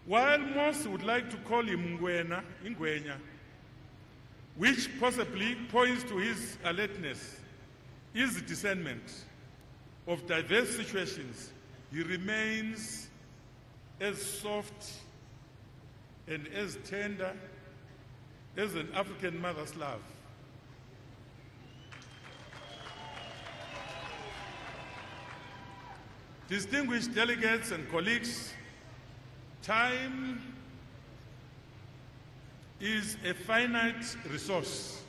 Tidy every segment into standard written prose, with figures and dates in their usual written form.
While most would like to call him Ngwenya, which possibly points to his alertness, his discernment of diverse situations, he remains as soft and as tender as an African mother's love. Distinguished delegates and colleagues, time is a finite resource.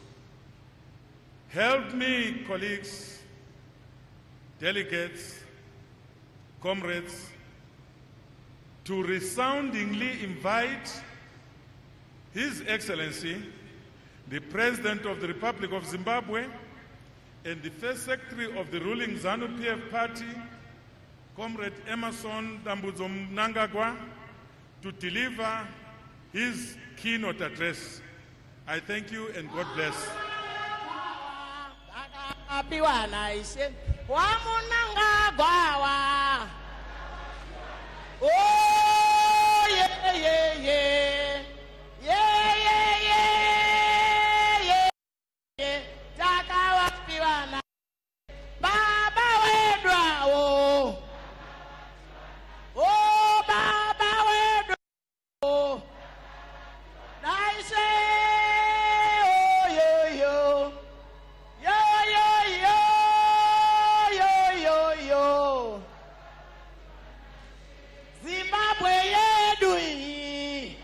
Help me, colleagues, delegates, comrades, to resoundingly invite His Excellency, the President of the Republic of Zimbabwe and the First Secretary of the ruling Zanu-PF party, Comrade Emerson Mnangagwa, to deliver his keynote address. I thank you and God bless. Oh, yeah, yeah, yeah. Yeah, yeah, yeah, yeah, yeah. Taka wapiwana. Baba wedwa, oh. Oh, Baba wedwa, oh. Nice, oh, yo, yo. Yo, yo, yo. Yo, yo, yo. Zimbabwe yedu hii.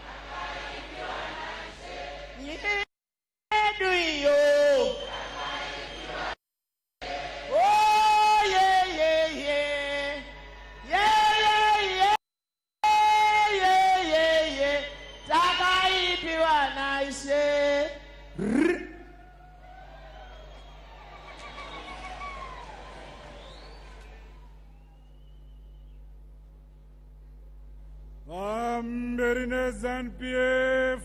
Yedu hiyo. Oh, yeah, yeah, yeah. Yeah, yeah, yeah. Yeah, yeah, yeah. Takaipiwa naise. Zanu-PF.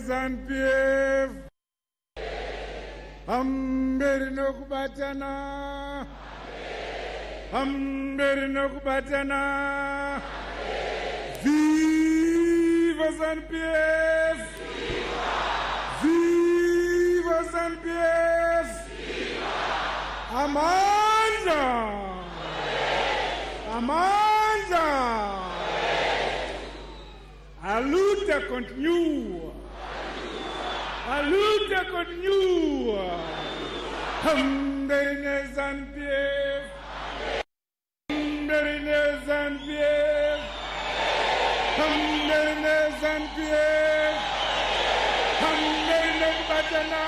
Zanu-PF. Kubatana. Kubatana. Viva Zanu-PF. Viva Zanu-PF. Amanda. Amanda! A luta continua! A luta continua! Zanu-PF! Zanu-PF! Zanu-PF! Kubatana!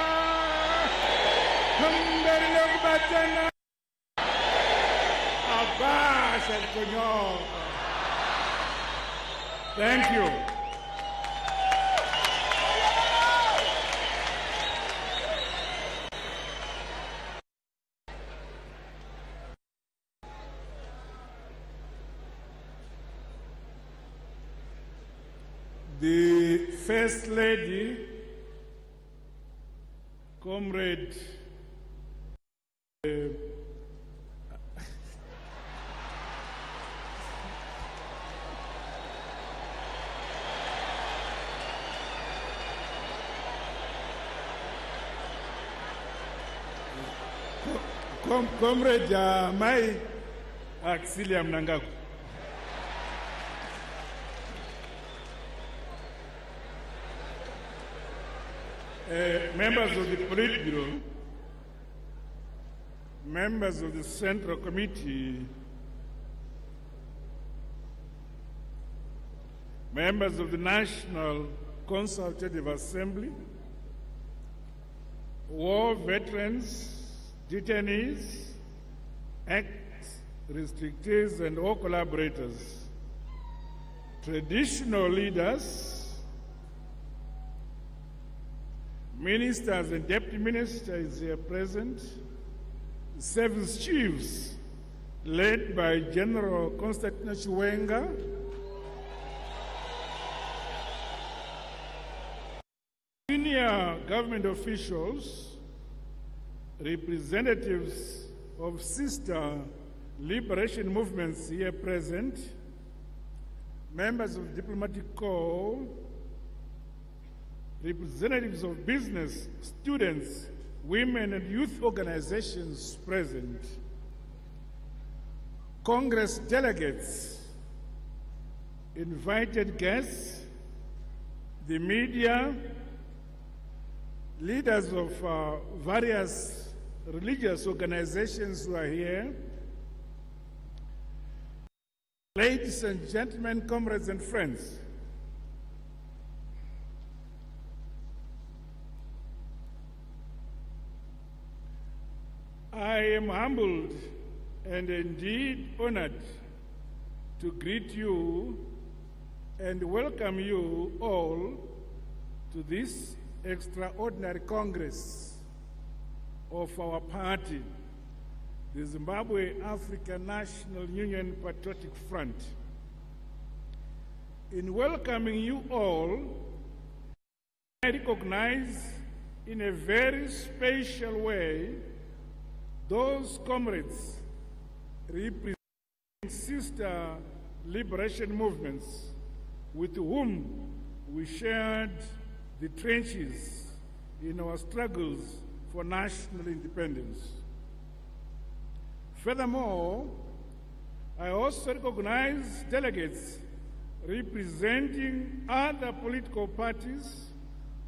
Thank you. The First Lady, Comrade Comrade Mai Auxilia Mnangagwa. Members of the Politburo, members of the Central Committee, members of the National Consultative Assembly, war veterans, detainees, ex-restrictees, and all collaborators, traditional leaders, ministers and deputy ministers here present, service chiefs led by General Constantine Chiwenga, senior government officials, representatives of sister liberation movements here present, members of diplomatic corps, representatives of business, students, women and youth organizations present, Congress delegates, invited guests, the media, leaders of various religious organizations who are here, ladies and gentlemen, comrades and friends. I am humbled and indeed honored to greet you and welcome you all to this extraordinary Congress of our party, the Zimbabwe African National Union Patriotic Front. In welcoming you all, I recognize in a very special way those comrades representing sister liberation movements with whom we shared the trenches in our struggles for national independence. Furthermore, I also recognize delegates representing other political parties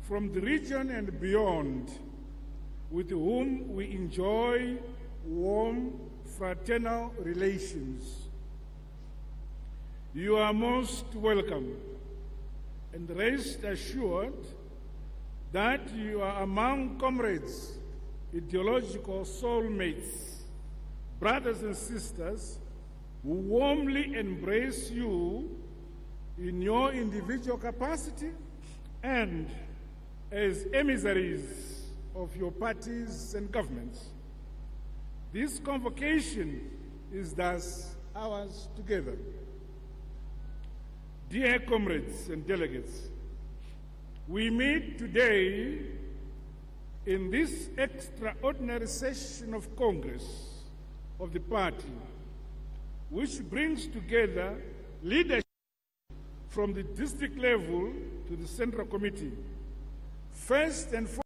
from the region and beyond, with whom we enjoy warm fraternal relations. You are most welcome, and rest assured that you are among comrades, ideological soulmates, brothers and sisters who warmly embrace you in your individual capacity and as emissaries of your parties and governments. This convocation is thus ours together. Dear comrades and delegates, we meet today in this extraordinary session of Congress of the party, which brings together leadership from the district level to the Central Committee. First and foremost,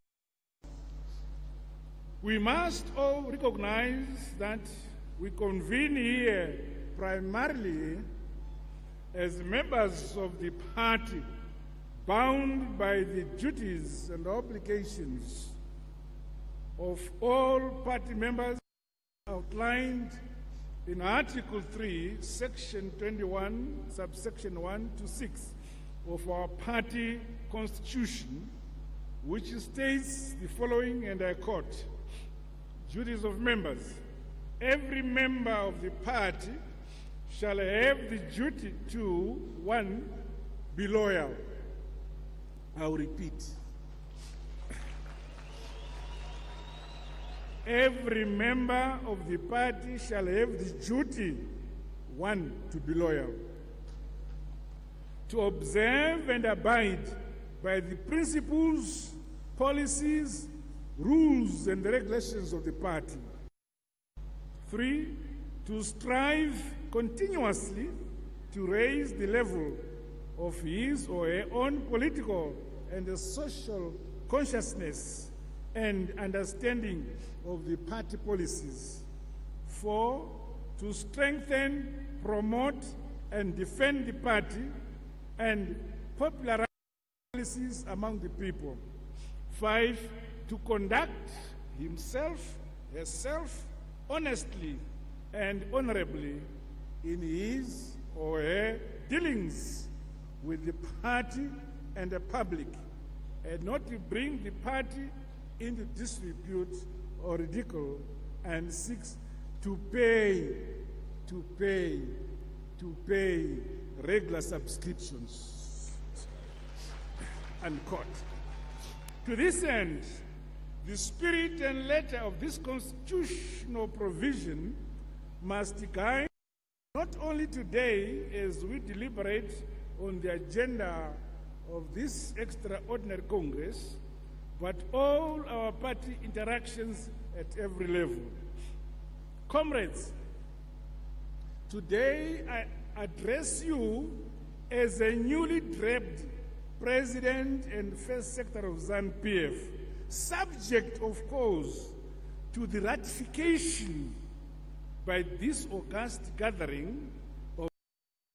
we must all recognize that we convene here primarily as members of the party, bound by the duties and obligations of all party members outlined in Article 3, Section 21, subsection 1 to 6 of our party constitution, which states the following, and I quote: duties of members. Every member of the party shall have the duty to, 1, be loyal. I'll repeat. Every member of the party shall have the duty, 1, to be loyal, to observe and abide by the principles, policies, rules, and regulations of the party. 3, to strive continuously to raise the level of his or her own political and social consciousness and understanding of the party policies. 4, to strengthen, promote, and defend the party and popularize policies among the people. 5, to conduct himself, herself, honestly and honorably in his or her dealings with the party and the public, and not to bring the party into disrepute or ridicule, and 6, to pay regular subscriptions. Unquote. To this end, the spirit and letter of this constitutional provision must guide not only today as we deliberate on the agenda of this extraordinary Congress, but all our party interactions at every level. Comrades, Today, I address you as a newly draped President and First Secretary of Zanu-PF, subject, of course, to the ratification by this august gathering of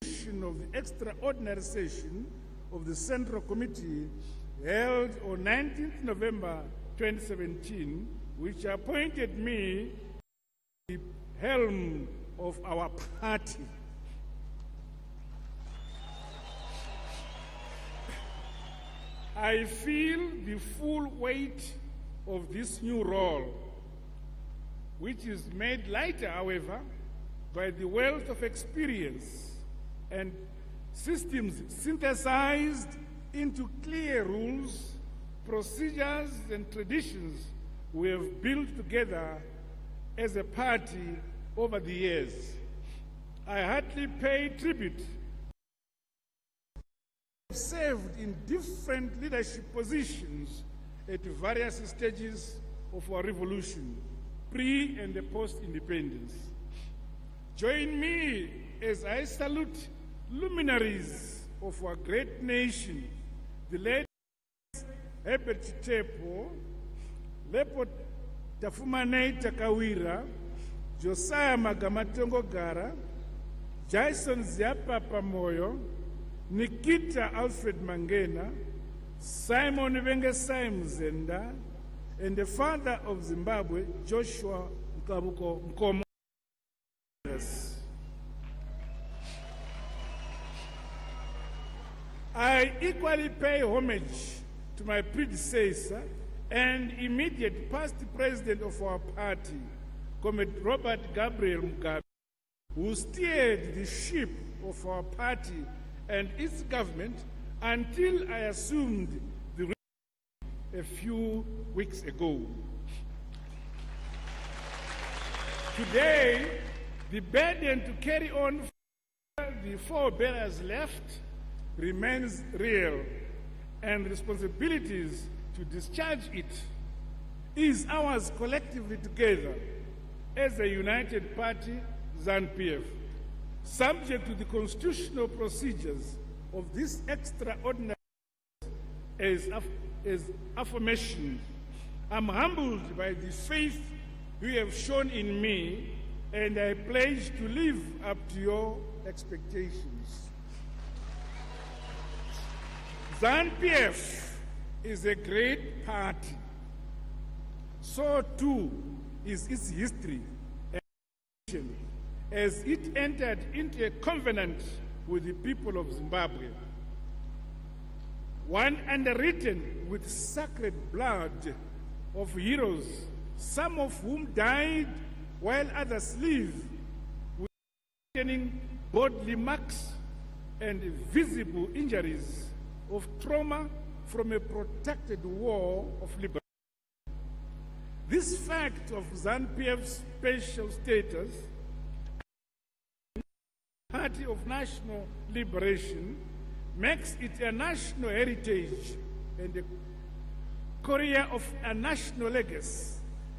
the extraordinary session of the Central Committee held on 19th November 2017, which appointed me the helm of our party. I feel the full weight of this new role, which is made lighter, however, by the wealth of experience and systems synthesized into clear rules, procedures, and traditions we have built together as a party over the years. I heartily pay tribute. I've served in different leadership positions at various stages of our revolution, pre- and post-independence. Join me as I salute luminaries of our great nation, the late Herbert Tepo, Leopold Tafumanei Takawira, Josiah Magamatongo Gara, Jason Ziapapa Moyo, Nikita Alfred Mangena, Simon Vengesai Mzenda, and the father of Zimbabwe, Joshua Nkabuko Nkomo. I equally pay homage to my predecessor and immediate past president of our party, Comrade Robert Gabriel Mugabe, who steered the ship of our party and its government until I assumed the role a few weeks ago. Today, the burden to carry on the forebearers left remains real, and responsibilities to discharge it is ours collectively together as a united party, Zanu-PF, subject to the constitutional procedures of this extraordinary as affirmation. I'm humbled by the faith you have shown in me, and I pledge to live up to your expectations. Zanu-PF is a great party. So too is its history and mission, as it entered into a covenant with the people of Zimbabwe, one underwritten with sacred blood of heroes, some of whom died while others live, with retaining bodily marks and visible injuries of trauma from a protracted war of liberation. This fact of Zanu-PF's special status, Party of National Liberation, makes it a national heritage and a courier of a national legacy,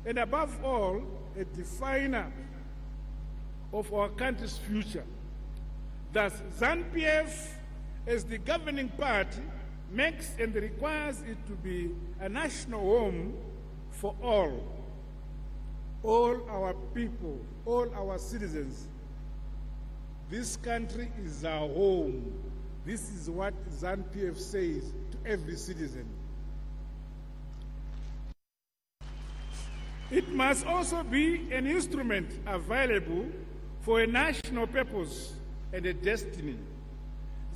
and above all, a definer of our country's future. Thus, Zanu-PF, as the governing party, makes and requires it to be a national home for all our people, all our citizens. This country is our home. This is what Zanu-PF says to every citizen. It must also be an instrument available for a national purpose and a destiny.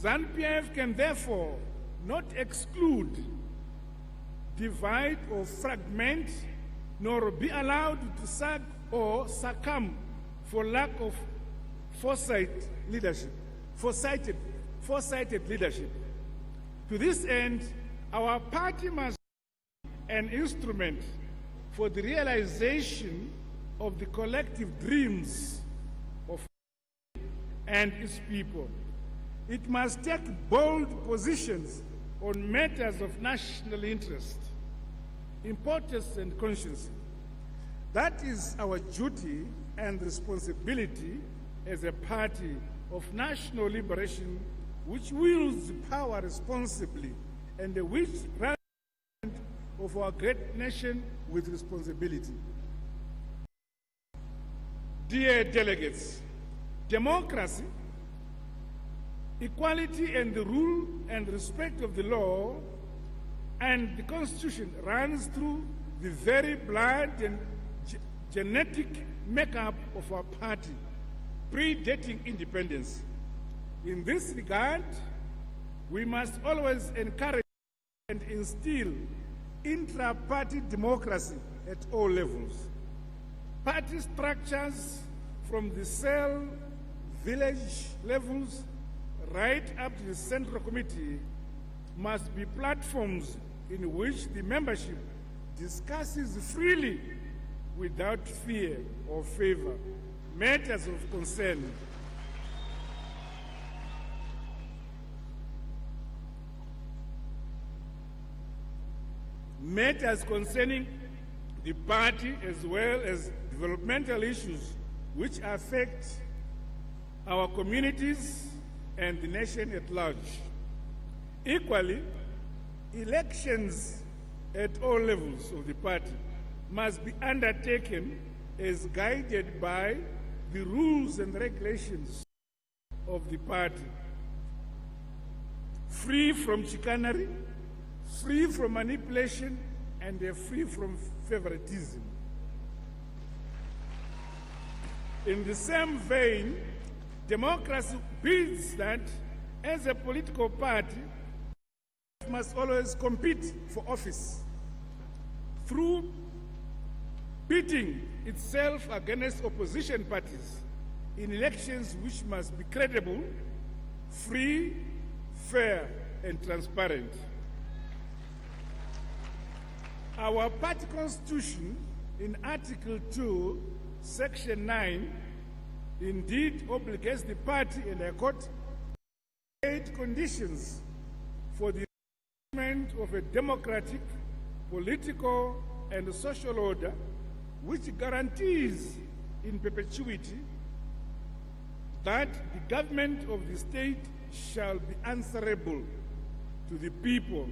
Zanu-PF can therefore not exclude, divide, or fragment, nor be allowed to sag or succumb for lack of foresighted leadership. To this end, our party must be an instrument for the realization of the collective dreams of and its people. It must take bold positions on matters of national interest, importance, and conscience. That is our duty and responsibility as a party of national liberation which wields power responsibly and which runs of our great nation with responsibility. Dear delegates, democracy, equality and the rule and respect of the law and the Constitution runs through the very blood and genetic makeup of our party, predating independence. In this regard, we must always encourage and instill intra-party democracy at all levels. Party structures from the cell, village levels, right up to the Central Committee must be platforms in which the membership discusses freely, without fear or favor, matters of concern. Matters concerning the party as well as developmental issues which affect our communities and the nation at large. Equally, elections at all levels of the party must be undertaken as guided by the rules and regulations of the party, free from chicanery, free from manipulation, and free from favoritism. In the same vein, democracy bids that as a political party, it must always compete for office through pitting itself against opposition parties in elections which must be credible, free, fair, and transparent. Our party constitution in Article 2, Section 9, indeed obligates the party, and I quote, 8 conditions for the establishment of a democratic, political, and social order which guarantees in perpetuity that the government of the state shall be answerable to the people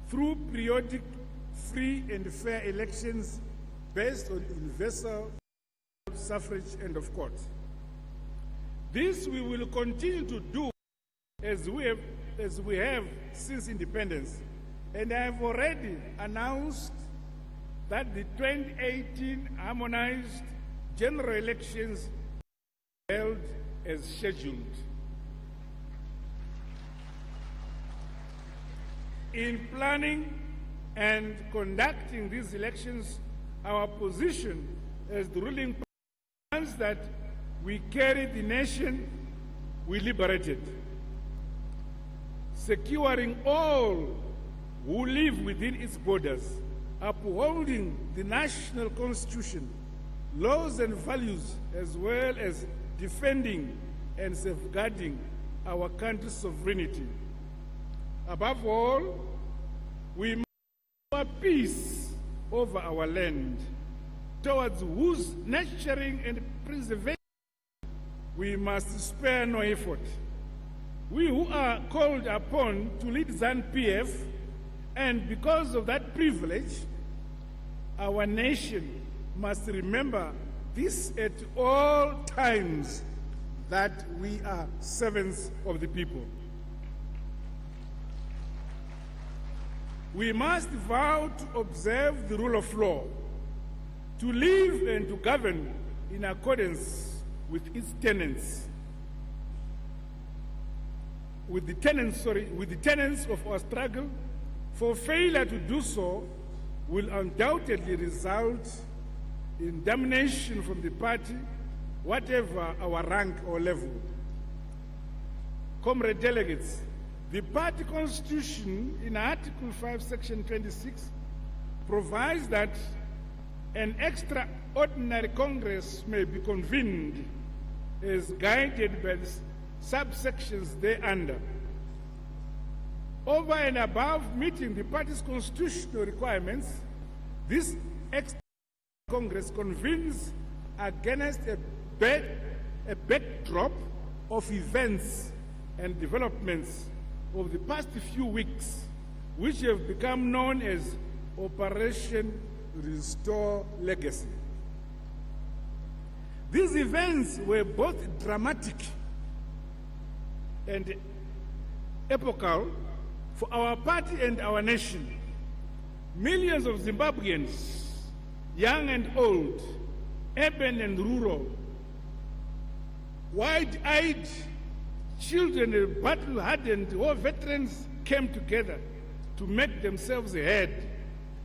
through periodic, free and fair elections based on universal suffrage, end of quote. This we will continue to do as we have since independence, and I have already announced that the 2018 harmonized general elections are held as scheduled. In planning and conducting these elections, our position as the ruling party is that we carry the nation we liberated, securing all who live within its borders, upholding the national constitution, laws and values, as well as defending and safeguarding our country's sovereignty. Above all, we must have peace over our land, towards whose nurturing and preservation we must spare no effort. We who are called upon to lead Zanu-PF, and because of that privilege, our nation must remember this at all times, that we are servants of the people. We must vow to observe the rule of law, to live and to govern in accordance with its tenets, with the tenets of our struggle. For failure to do so will undoubtedly result in damnation from the party, whatever our rank or level. Comrade delegates, the party constitution in Article 5, Section 26 provides that an extraordinary Congress may be convened as guided by the subsections thereunder. Over and above meeting the party's constitutional requirements, this extraordinary Congress convenes against a a backdrop of events and developments of the past few weeks, which have become known as Operation Restore Legacy. These events were both dramatic and epochal for our party and our nation. Millions of Zimbabweans, young and old, urban and rural, wide-eyed children and battle-hardened war veterans came together to make themselves heard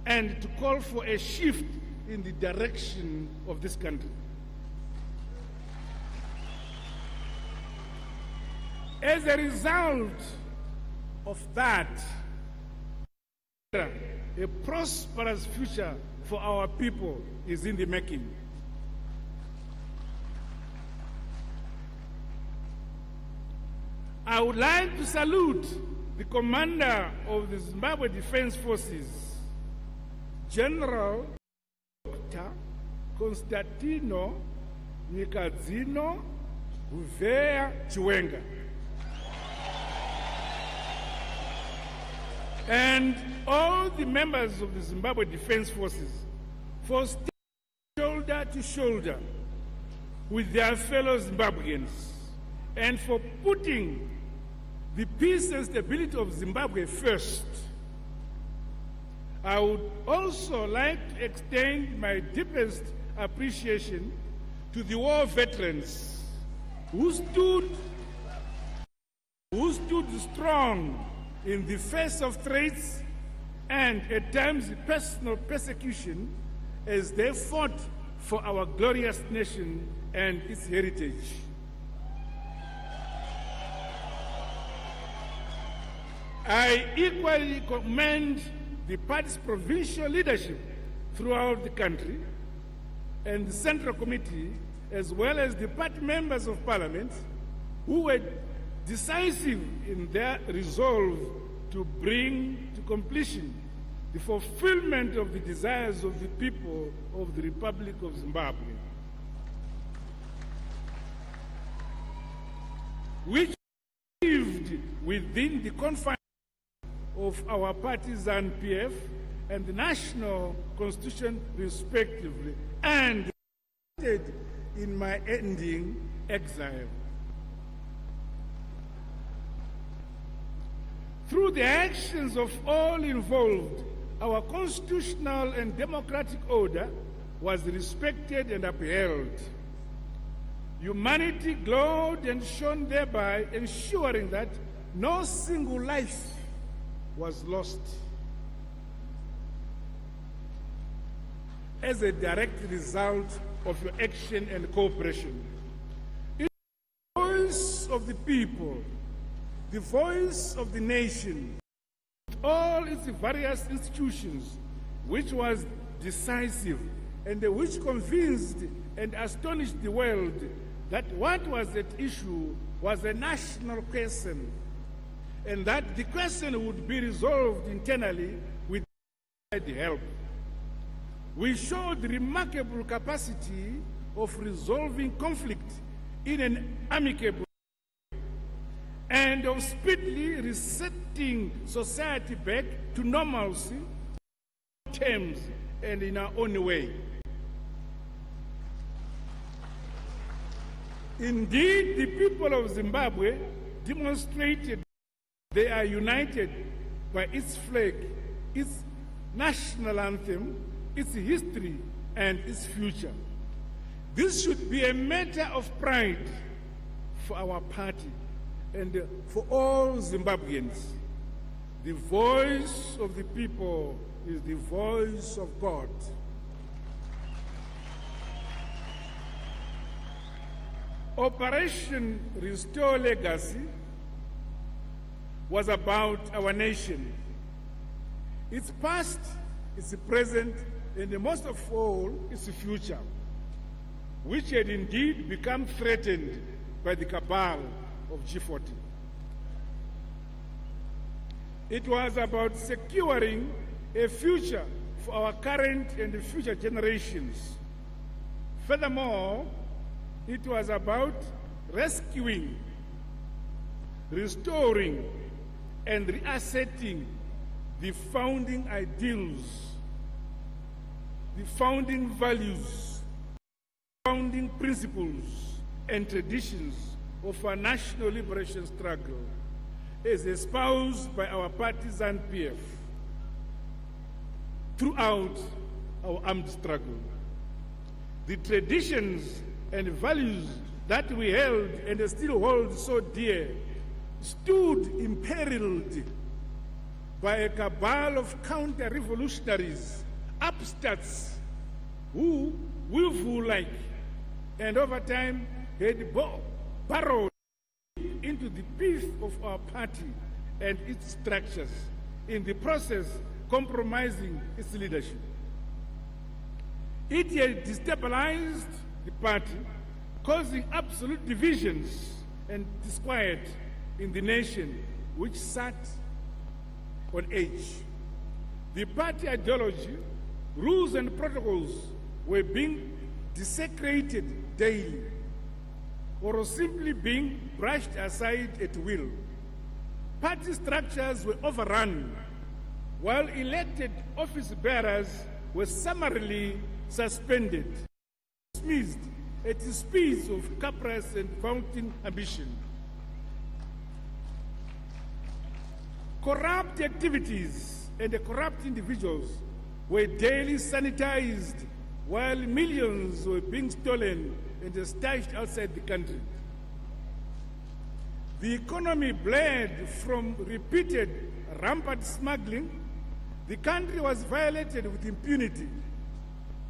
and to call for a shift in the direction of this country. As a result of that, a prosperous future for our people is in the making. I would like to salute the commander of the Zimbabwe Defense Forces, General Dr. Constantino Nyikadzino Gouveia Chiwenga, and all the members of the Zimbabwe Defense Forces for standing shoulder to shoulder with their fellow Zimbabweans and for putting the peace and stability of Zimbabwe first. I would also like to extend my deepest appreciation to the war veterans who stood strong in the face of threats and at times personal persecution as they fought for our glorious nation and its heritage. I equally commend the party's provincial leadership throughout the country and the Central Committee, as well as the party members of Parliament who were decisive in their resolve to bring to completion the fulfillment of the desires of the people of the Republic of Zimbabwe, which lived within the confines of our party Zanu-PF and the national constitution respectively, and in my ending exile. Through the actions of all involved, our constitutional and democratic order was respected and upheld. Humanity glowed and shone, thereby ensuring that no single life was lost. As a direct result of your action and cooperation, the voice of the people, the voice of the nation, all its various institutions, which was decisive and which convinced and astonished the world that what was at issue was a national question, and that the question would be resolved internally with help. We showed remarkable capacity of resolving conflict in an amicable and of speedily resetting society back to normalcy terms and in our own way. Indeed, the people of Zimbabwe demonstrated they are united by its flag, its national anthem, its history, and its future. This should be a matter of pride for our party and for all Zimbabweans. The voice of the people is the voice of God. Operation Restore Legacy was about our nation, its past, its present, and most of all, its future, which had indeed become threatened by the cabal of G40. It was about securing a future for our current and future generations. Furthermore, It was about rescuing, restoring, and reasserting the founding ideals, the founding values, founding principles, and traditions of our national liberation struggle as espoused by our party Zanu-PF throughout our armed struggle. The traditions and values that we held and still hold so dear stood imperiled by a cabal of counter-revolutionaries, upstarts, who, willful-like, and over time had burrowed into the pith of our party and its structures, in the process compromising its leadership. It had destabilized the party, causing absolute divisions and disquiet in the nation, which sat on edge. The party ideology, rules and protocols were being desecrated daily, or simply being brushed aside at will. Party structures were overrun, while elected office bearers were summarily suspended, dismissed at the speeds of caprice and vaunting ambition. Corrupt activities and corrupt individuals were daily sanitized, while millions were being stolen and stashed outside the country. The economy bled from repeated rampant smuggling. The country was violated with impunity.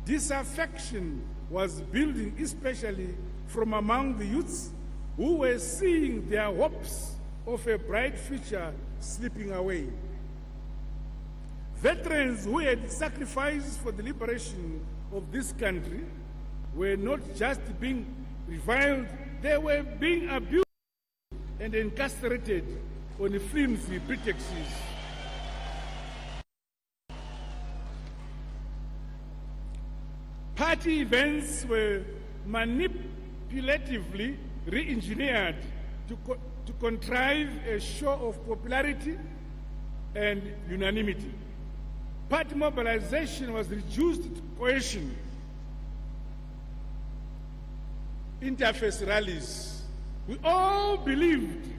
Disaffection was building, especially from among the youths who were seeing their hopes of a bright future slipping away. Veterans who had sacrificed for the liberation of this country were not just being reviled, they were being abused and incarcerated on flimsy pretexts. Party events were manipulatively re-engineered to contrive a show of popularity and unanimity. Party mobilization was reduced to coercion. Interface rallies. We all believed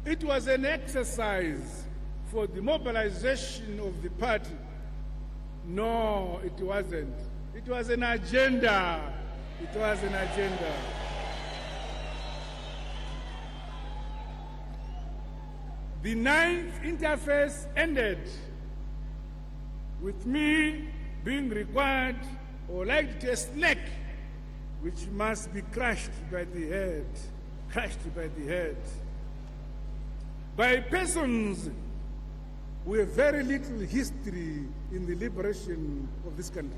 it was an exercise for the mobilization of the party. No, it wasn't. It was an agenda. It was an agenda. The 9th interface ended with me being required or like a snake which must be crushed by the head, by persons with very little history in the liberation of this country.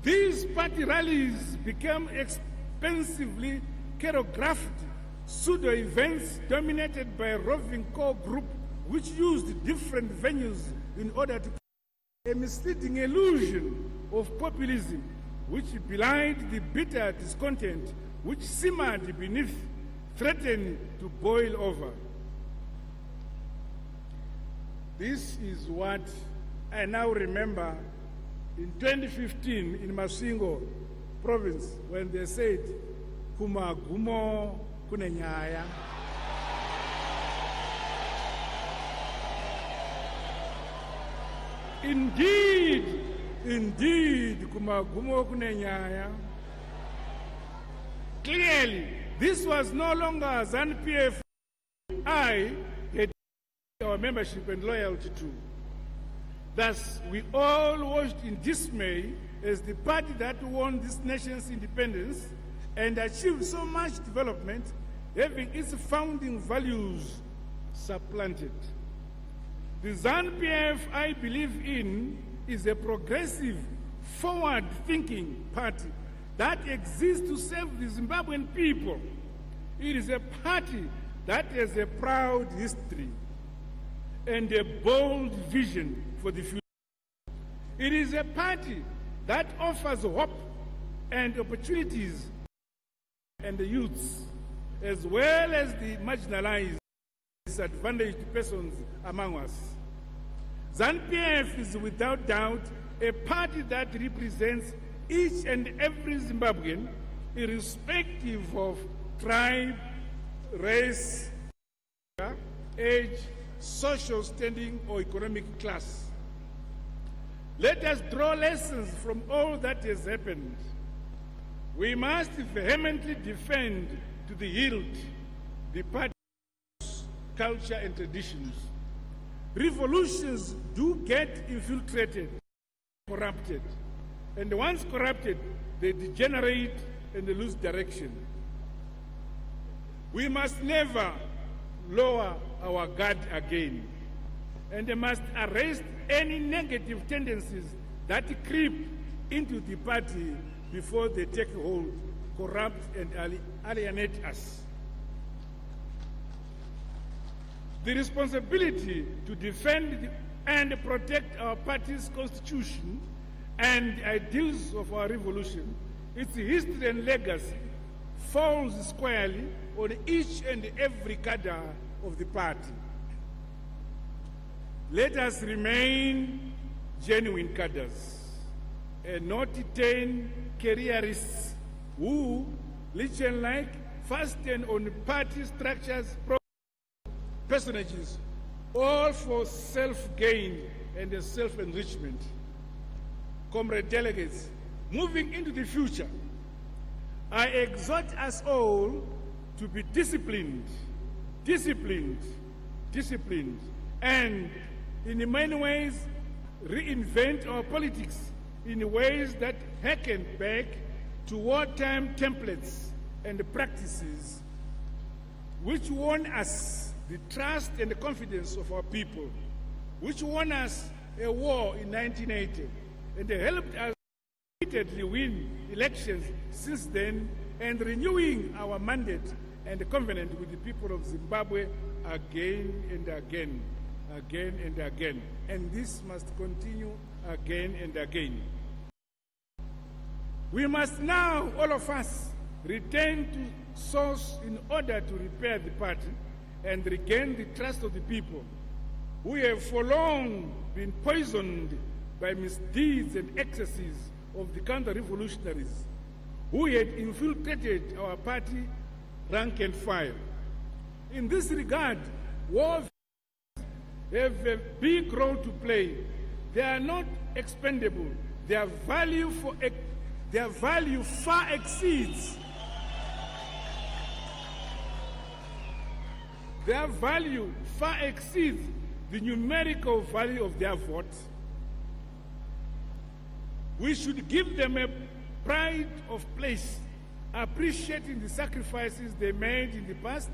These party rallies became expensively choreographed pseudo-events dominated by a roving core group which used different venues in order to create a misleading illusion of populism which belied the bitter discontent which simmered beneath, threatened to boil over. This is what I now remember in 2015 in Masingo province when they said, "Kumagumo kunenyaya." Indeed, kumagumo kunenyaya. Clearly, this was no longer Zanu-PF I had our membership and loyalty to. Thus, we all watched in dismay as the party that won this nation's independence and achieved so much development, having its founding values supplanted. The Zanu-PF I believe in is a progressive, forward-thinking party that exists to serve the Zimbabwean people. It is a party that has a proud history and a bold vision for the future. It is a party that offers hope and opportunities and the youths, as well as the marginalized, disadvantaged persons among us. Zanu-PF is without doubt a party that represents each and every Zimbabwean, irrespective of tribe, race, age, social standing, or economic class. Let us draw lessons from all that has happened. We must vehemently defend to the hilt the party's culture and traditions. Revolutions do get infiltrated, corrupted, and once corrupted, they degenerate and they lose direction. We must never lower our guard again, and they must arrest any negative tendencies that creep into the party before they take hold, corrupt, and alienate us. The responsibility to defend and protect our party's constitution and the ideals of our revolution, its history and legacy, falls squarely on each and every cadre of the party. Let us remain genuine cadres and not 10 careerists who, legion-like, fasten on party structures, personages, all for self-gain and self-enrichment. Comrade delegates, moving into the future, I exhort us all to be disciplined, and in many ways reinvent our politics in ways that harken back to wartime templates and practices which won us the trust and the confidence of our people, which won us a war in 1980 and helped us repeatedly win elections since then, and renewing our mandate and the covenant with the people of Zimbabwe again and again, and this must continue again and again. We must now, all of us, return to source in order to repair the party and regain the trust of the people who have for long been poisoned by misdeeds and excesses of the counter-revolutionaries who had infiltrated our party rank and file. In this regard, war have a big role to play. They are not expendable. Their value far exceeds the numerical value of their vote. We should give them a pride of place, appreciating the sacrifices they made in the past,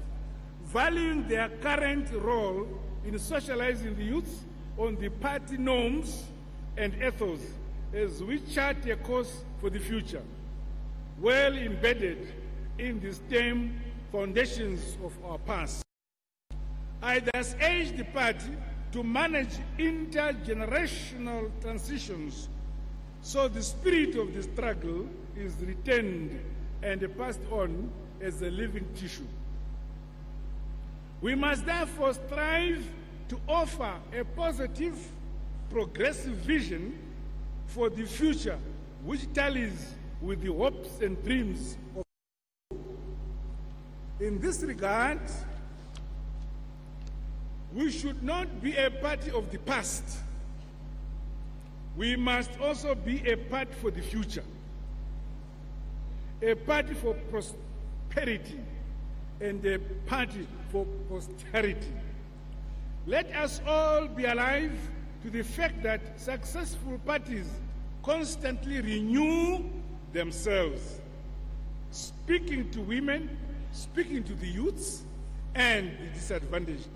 valuing their current role in socializing the youth on the party norms and ethos as we chart a course for the future, well embedded in the stem foundations of our past. I thus urge the party to manage intergenerational transitions so the spirit of the struggle is retained and passed on as a living tissue. We must therefore strive to offer a positive, progressive vision for the future which tallies with the hopes and dreams of. In this regard, we should not be a party of the past. We must also be a party for the future, a party for prosperity, and a party for posterity. Let us all be alive to the fact that successful parties constantly renew themselves, speaking to women, speaking to the youths, and the disadvantaged.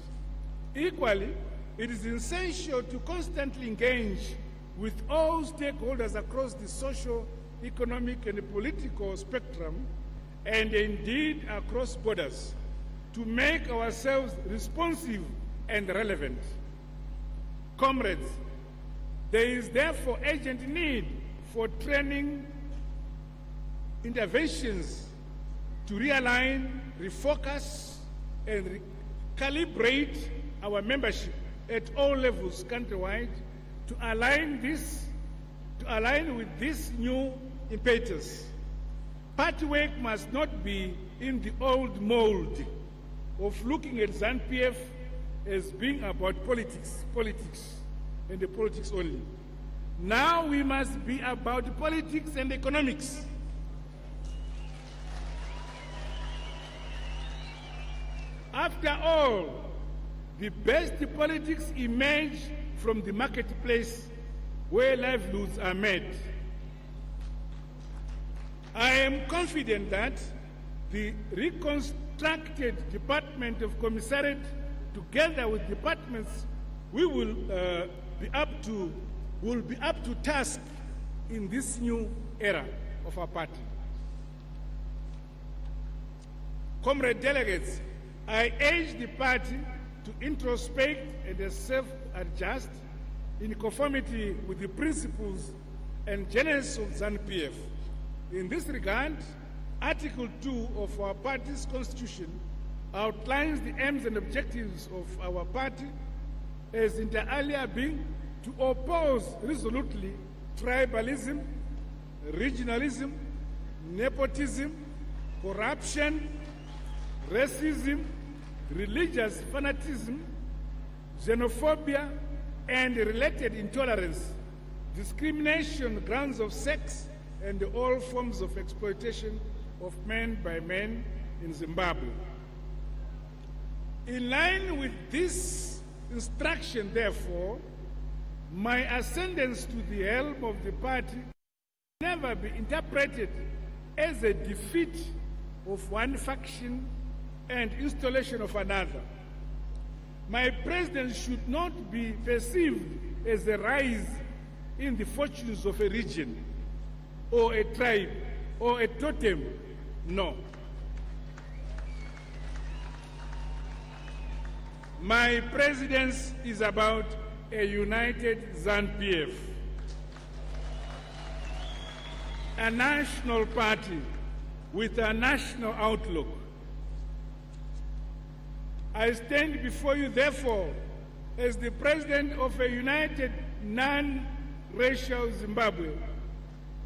Equally, it is essential to constantly engage with all stakeholders across the social, economic, and political spectrum, and indeed across borders, to make ourselves responsive and relevant. Comrades, There is therefore urgent need for training interventions to realign, refocus, and recalibrate our membership at all levels countrywide to align with this new impetus. Party work must not be in the old mold of looking at Zanu-PF as being about politics, and the politics only. Now we must be about politics and economics. After all, the best politics emerge from the marketplace where livelihoods are made. I am confident that the reconstructed Department of Commissariat, together with departments we will be up to task in this new era of our party. Comrade delegates, I urge the party to introspect and self-adjust in conformity with the principles and genesis of Zanu-PF. In this regard, Article 2 of our party's constitution outlines the aims and objectives of our party as inter alia being to oppose resolutely tribalism, regionalism, nepotism, corruption, racism, religious fanaticism, xenophobia, and related intolerance, discrimination on grounds of sex, and all forms of exploitation of men by men in Zimbabwe. In line with this instruction, therefore, my ascendance to the helm of the party never be interpreted as a defeat of one faction and installation of another. My presence should not be perceived as a rise in the fortunes of a region or a tribe or a totem. No. My presence is about a united Zanu-PF, a national party with a national outlook. I stand before you, therefore, as the president of a united, non-racial Zimbabwe,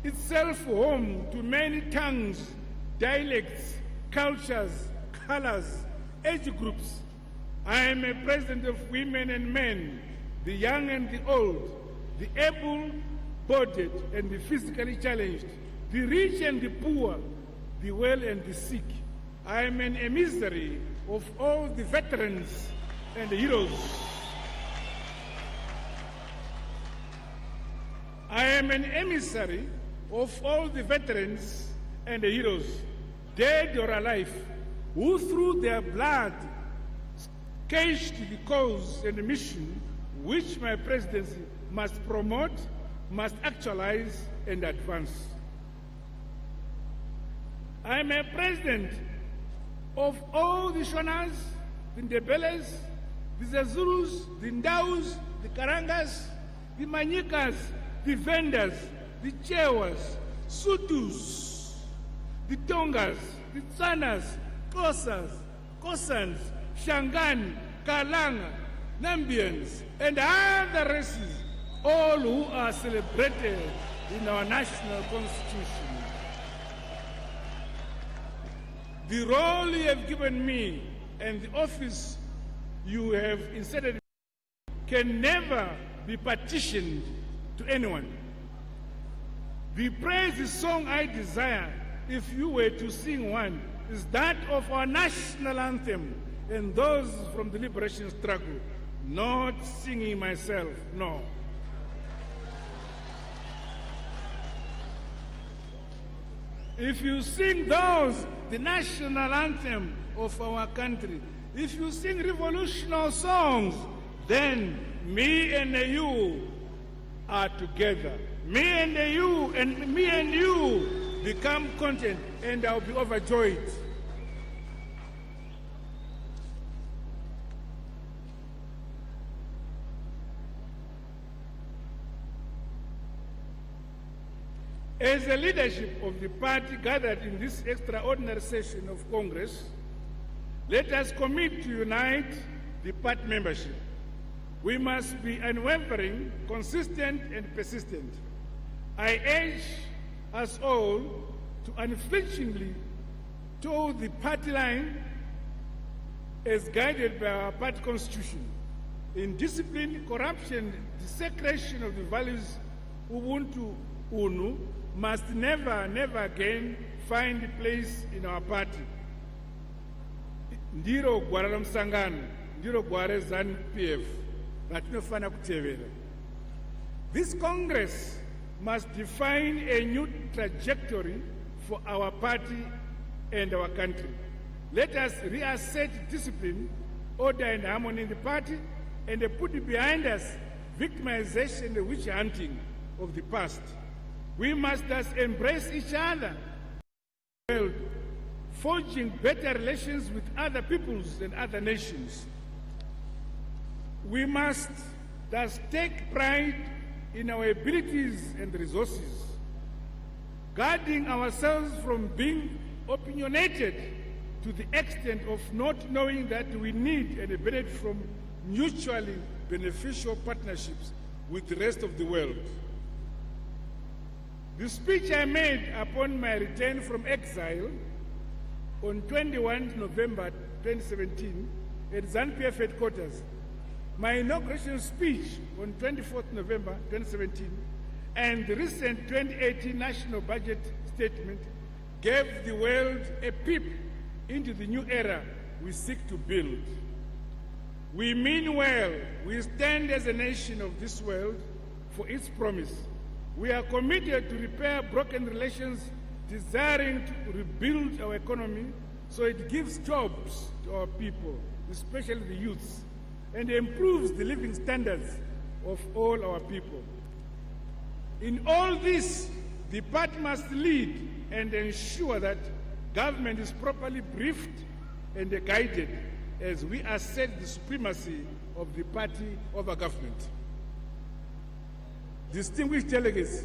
itself home to many tongues, dialects, cultures, colors, age groups. I am a president of women and men, the young and the old, the able-bodied and the physically challenged, the rich and the poor, the well and the sick. I am an emissary of all the veterans and the heroes. I am an emissary of all the veterans and the heroes, dead or alive, who through their blood caged the cause and the mission which my presidency must promote, must actualize and advance. I am a president of all the Shonas, the Ndebeles, the Zazulus, the Ndaus, the Karangas, the Manyikas, the Vendors, the Chewas, Sutus, the Tongas, the Tsanas, Kosas, Kosans, Shangan, Kalanga, Nambians, and other races, all who are celebrated in our national constitution. The role you have given me and the office you have inserted can never be partitioned to anyone. The praise song I desire, if you were to sing one, is that of our national anthem and those from the liberation struggle, not singing myself, no. If you sing those, the national anthem of our country, if you sing revolutionary songs, then me and you are together. Me and you become content, and I'll be overjoyed. As the leadership of the party gathered in this extraordinary session of Congress, let us commit to unite the party membership. We must be unwavering, consistent, and persistent. I urge us all to unflinchingly toe the party line as guided by our party constitution. In discipline, corruption, desecration of the values Ubuntu Unu must never, never again find a place in our party. Ndiro gwara la msangano, ndiro gwara Zanu-PF, ratinofana kutevera. This Congress must define a new trajectory for our party and our country. Let us reassert discipline, order and harmony in the party, and put behind us victimization and witch hunting of the past. We must thus embrace each other, forging better relations with other peoples and other nations. We must thus take pride in our abilities and resources, guarding ourselves from being opinionated to the extent of not knowing that we need and benefit from mutually beneficial partnerships with the rest of the world. The speech I made upon my return from exile on 21 November 2017 at Zanu-PF headquarters, my inauguration speech on 24th November 2017, and the recent 2018 National Budget Statement gave the world a peep into the new era we seek to build. We mean well. We stand as a nation of this world for its promise. We are committed to repair broken relations, desiring to rebuild our economy so it gives jobs to our people, especially the youths, and improves the living standards of all our people. In all this, the party must lead and ensure that government is properly briefed and guided as we assert the supremacy of the party over government. Distinguished delegates,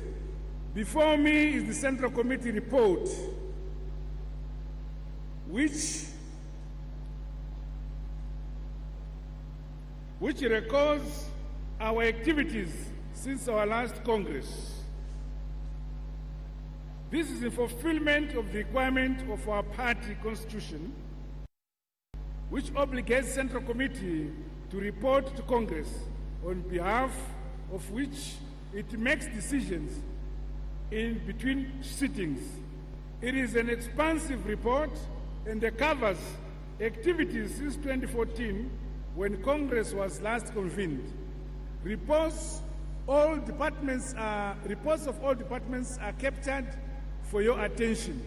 before me is the Central Committee report, which records our activities since our last Congress. This is in fulfillment of the requirement of our party constitution, which obligates Central Committee to report to Congress on behalf of which it makes decisions in between sittings. It is an expansive report and covers activities since 2014 when Congress was last convened. Reports of all departments are captured for your attention.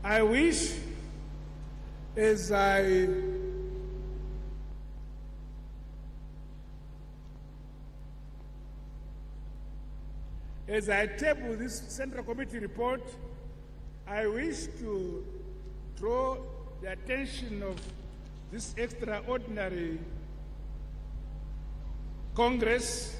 I wish, as I table this Central Committee report, I wish to draw the attention of this extraordinary Congress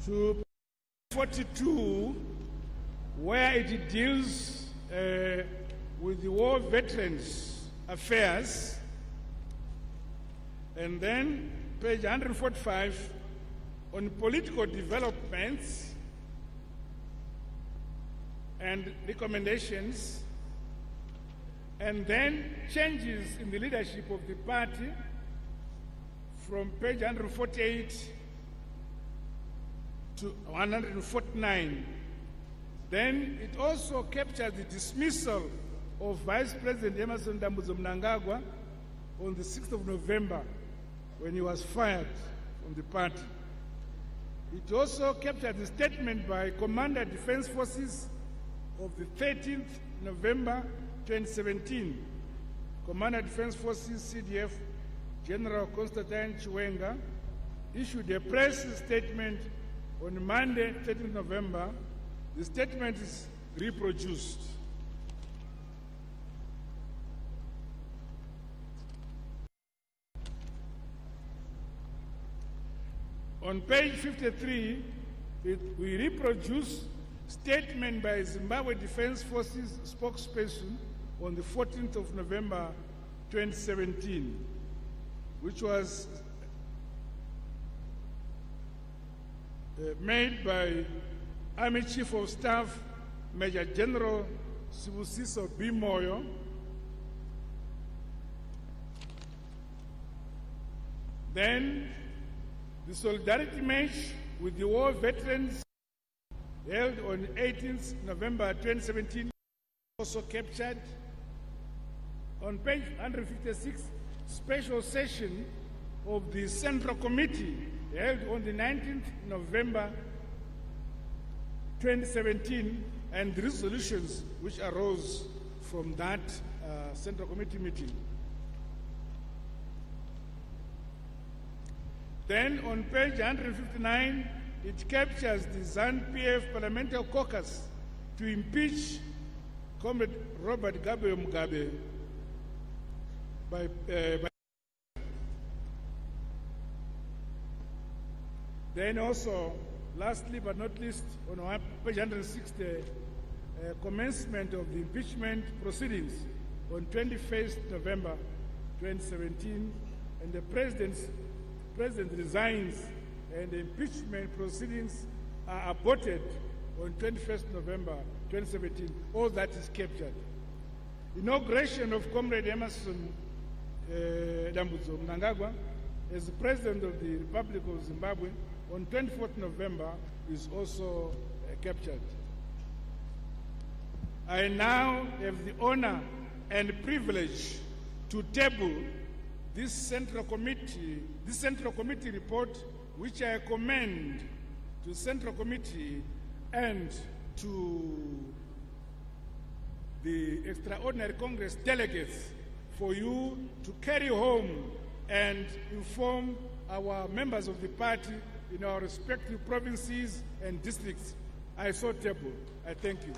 to 42, where it deals with the war veterans affairs, and then page 145 on political developments and recommendations, and then changes in the leadership of the party from page 148 to 149. Then it also captures the dismissal of Vice President Emmerson Mnangagwa on the 6th of November when he was fired from the party. It also captured the statement by Commander Defense Forces of the 13th November 2017. Commander Defense Forces CDF General Constantine Chiwenga issued a press statement on Monday, 13th November. The statement is reproduced. On page 53, we reproduce statement by Zimbabwe Defense Forces spokesperson on the 14th of November 2017, which was made by Army Chief of Staff Major General Sibusiso B. Moyo. Then the Solidarity March with the war veterans held on 18th November 2017 also captured. On page 156, special session of the Central Committee held on the 19th November 2017 and the resolutions which arose from that Central Committee meeting. Then on page 159, it captures the Zanu-PF Parliamentary Caucus to impeach Comrade Robert Gabriel Mugabe by Then also, lastly but not least, on page 160, commencement of the impeachment proceedings on 21st November 2017, and the President resigns and the impeachment proceedings are aborted on 21st November 2017. All that is captured. Inauguration of Comrade Emmerson Mnangagwa as the President of the Republic of Zimbabwe on 24th November is also captured. I now have the honor and privilege to table this Central Committee report, which I commend to the Central Committee and to the Extraordinary Congress delegates for you to carry home and inform our members of the party in our respective provinces and districts. I so table. I thank you.